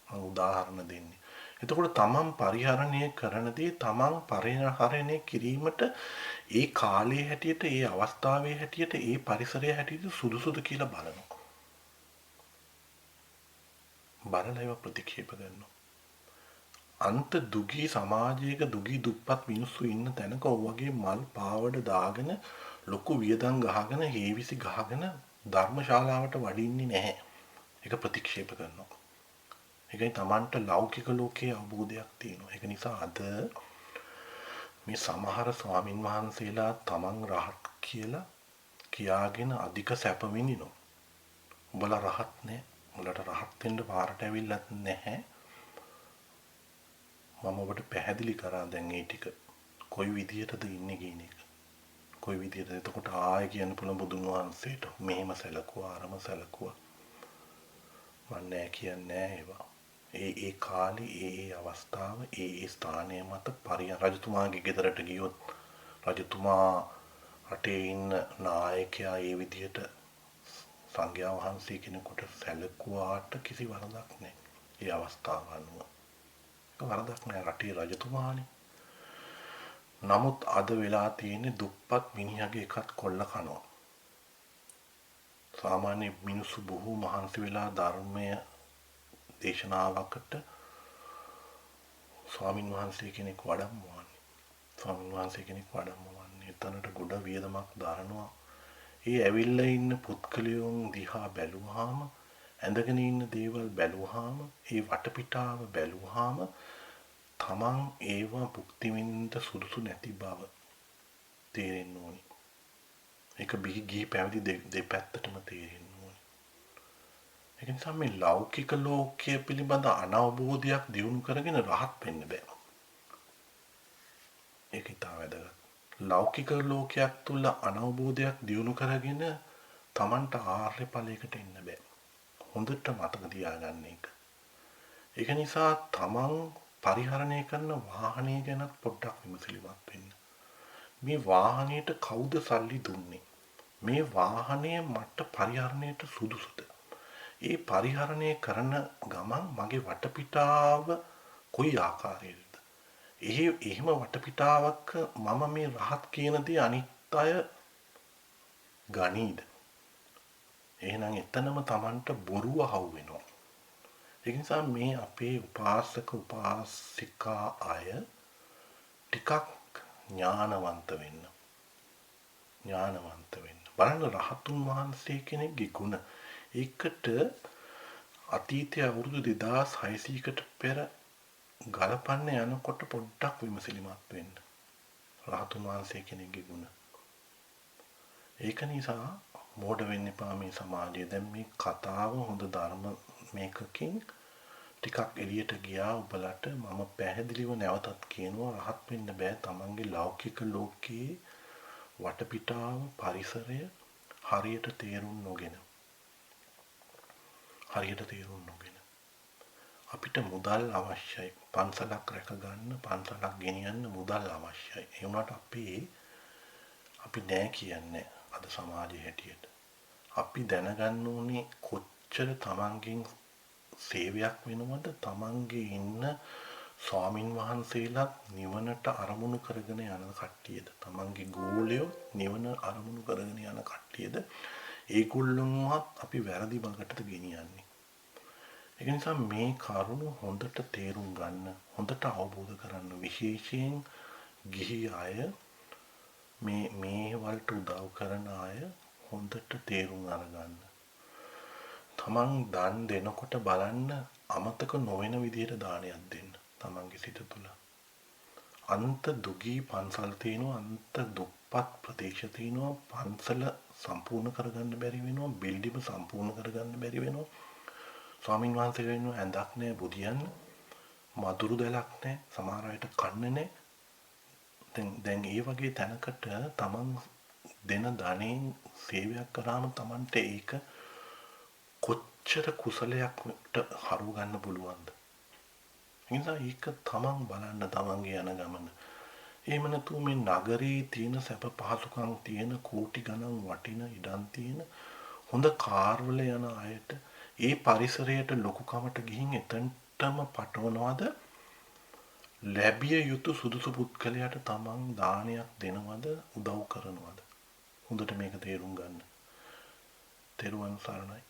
මම උදාහරණ දෙන්නේ. එතකොට තමන් පරිහරණය කරන දේ තමන් පරිහරණය කිරීමට ඒ කාලයේ හැටියට, ඒ අවස්ථාවේ හැටියට, ඒ පරිසරයේ හැටියට සුදුසුද කියලා බලනවා. බලලා ඒවා ප්‍රතික්ෂේප කරනවා. අන්ත දුගී සමාජයක දුගී දුප්පත් මිනිස්සු ඉන්න තැනක වගේ මල් පාවඩ දාගෙන ලොකු වියදම් ගහගෙන හේවිසි ගහගෙන ධර්මශාලාවට වඩින්නේ නැහැ. ඒක ප්‍රතික්ෂේප කරනවා. ඒකයි Tamanට ලෞකික ලෝකයේ අවබෝධයක් තියෙනවා. ඒක නිසා අද මේ සමහර ස්වාමින් වහන්සේලා Taman රහත් කියලා කියාගෙන අධික සැප විඳිනවා. උඹලා රහත් නෑ. උඹලට රහත් වෙන්න පාරට ඇවිල්ලත් නැහැ. මම ඔබට පැහැදිලි කරා දැන් මේ ටික. කොයි විදියටද ඉන්නේ කියන එක. කොයි විදියටද එතකොට ආය කියන්න පුළුවන් බුදුන් වහන්සේට මෙහෙම සැලකුවා අරම සැලකුවා. මම නෑ කියන්නේ නෑ ඒවා. ඒ කාලේ ඒ අවස්ථාව ඒ ස්ථානය මත රජතුමාගේ ගෙදරට ගියොත් රජතුමා රටේ ඉන්න නායකයා ඒ විදිහට සංඝයා වහන්සේ කෙනෙකුට සැලකුවාට කිසි වරදක් නැහැ. ඒ අවස්ථාව අනුව. ඒක වරදක් නෑ රටේ රජතුමානේ. නමුත් අද වෙලා තියෙන්නේ දුප්පත් මිනිහගේ එකත් කොල්ල කනවා. සාමාන්‍ය මිනිස්සු බොහෝ මහන්සි වෙලා ධර්මය දේශනාවකට ස්වාමින් වහන්සේ කෙනෙක් වඩම්මවන්නේ. ස්වාමින් වහන්සේ කෙනෙක් වඩම්මවන්නේ. එතනට ගොඩ වියදමක් දරනවා. ඒ ඇවිල්ලා ඉන්න පුත්කලියොන් දිහා බැලුවාම ඇඳගෙන ඉන්න දේවල් බැලුවාම ඒ වටපිටාව බැලුවාම තමන් ඒවා භුක්ති විඳින්න සුදුසු නැති බව තේරෙන්න ඕනි. ඒක ගිහි පැවිදි දෙපැත්තටම තේරෙන්න ඕනි. ඒ නිසා මේ ලෞකික ලෝකයේ පිළිබඳ අනවබෝධයක් දියුණු කරගෙන රහත් වෙන්න බෑ. ඒක ඉතා වැදගත්. ලෞකික ලෝකයක් තුල අනවබෝධයක් දියුණු කරගෙන තමන්ට ආර්ය ඵලයකට එන්න බෑ. හොඳට මතක තියාගන්න එක. ඒක නිසා තමන් පරිහරණය කරන වාහනය ගැන පොඩ්ඩක් විමසිලිමත් වෙන්න. මේ වාහනයට කවුද සල්ලි දුන්නේ? මේ වාහනය මට පරිහරණයට සුදුසුද? ඒ පරිහරණය කරන ගමන් මගේ වටපිටාව කොයි ආකාරයේද? එහෙම වටපිටාවක මම මේ රහත් කියන දේ අනිත් අය ගනීද? එහෙනම් එතනම Tamanට බොරුව හවු වෙනවා. ඒ නිසා මේ අපේ උපාසක උපාසිකා අය ටිකක් ඥානවන්ත වෙන්න. බලන්න රහතුන් වහන්සේ කෙනෙක්ගේ ගුණ. ඒකට අතීතයේ අවුරුදු 2600කට පෙර ගලපන්න යනකොට පොඩ්ඩක් විමසිලිමත් වෙන්න. රහතුන් වහන්සේ කෙනෙක්ගේ ගුණ. ඒක නිසා මෝඩ වෙන්න එපා මේ සමාජයේ. දැන් මේ කතාව හොඳ ධර්ම මේකකින් ටිකක් එළියට ගියා ඔබලට. මම පැහැදිලිව නැවතත් කියනවා රහත් වෙන්න බෑ තමන්ගේ ලෞකික ලෝකයේ වටපිටාව පරිසරය හරියට තේරුම් නොගෙන. අපිට මුදල් අවශ්‍යයි. පන්සලක් රැක ගන්න, පන්සලක් ගෙනියන්න මුදල් අවශ්‍යයි. ඒ වුණාට අපි නෑ කියන්නේ අද සමාජයේ හැටියට. අපි දැනගන්න ඕනේ කොච්චර තමන්ගෙන් සේවයක් වෙනවද තමන්ගේ ඉන්න ස්වාමින් වහන්සේලාත් නිවනට අරමුණු කරගෙන යන කට්ටියද තමන්ගේ ගෝලයෝ නිවන අරමුණු කරගෙන යන කට්ටියද ඒගොල්ලොන්වත් අපි වැරදි මඟටද ගෙනියන්නේ. ඒක නිසා මේ කරුණ හොඳට තේරුම් ගන්න, හොඳට අවබෝධ කරන්න, විශේෂයෙන් ගිහි අය මේ වලට උදව් කරන අය හොඳට තේරුම් අරගන්න. තමන් දන් දෙනකොට බලන්න අමතක නොවන විදිහට දානයක් දෙන්න. තමන්ගේ සිත තුළ අන්ත දුගී පන්සල් තියෙනවා, අන්ත දුප්පත් ප්‍රදේශ තියෙනවා. පන්සල සම්පූර්ණ කරගන්න බැරි වෙනවා, බිල්ඩිම සම්පූර්ණ කරගන්න බැරි වෙනවා. ස්වාමින් වහන්සේ කියනවා ඇඳක් නැහැ, බුදියන්න මදුරු දැලක් නැහැ, සමහර අයට කන්න නැහැ. දැන් ඒ වගේ තැනකට තමන් දෙන ධනෙන් සේවයක් කරාම තමන්ට ඒක කොච්චර කුසලයක්ට හරව ගන්න පුළුවන්ද? නිසා ඒක තමන් බලන්න තමන්ගේ යන ගමන. එහෙම නැතුව මේ නගරේ තියෙන සැප පහසුකම් තියෙන කෝටි ගණන් වටින ඉඩම් තියෙන හොඳ කාර්වල යන අයට ඒ පරිසරයට ලොකුකමට ගිහින් එතනටම පටවනවද? ලැබිය යුතු සුදුසු පුද්ගලයාට තමන් දානයක් දෙනවද? උදව් කරනවද? හොඳට මේක තේරුම් ගන්න. තෙරුවන් සරණයි.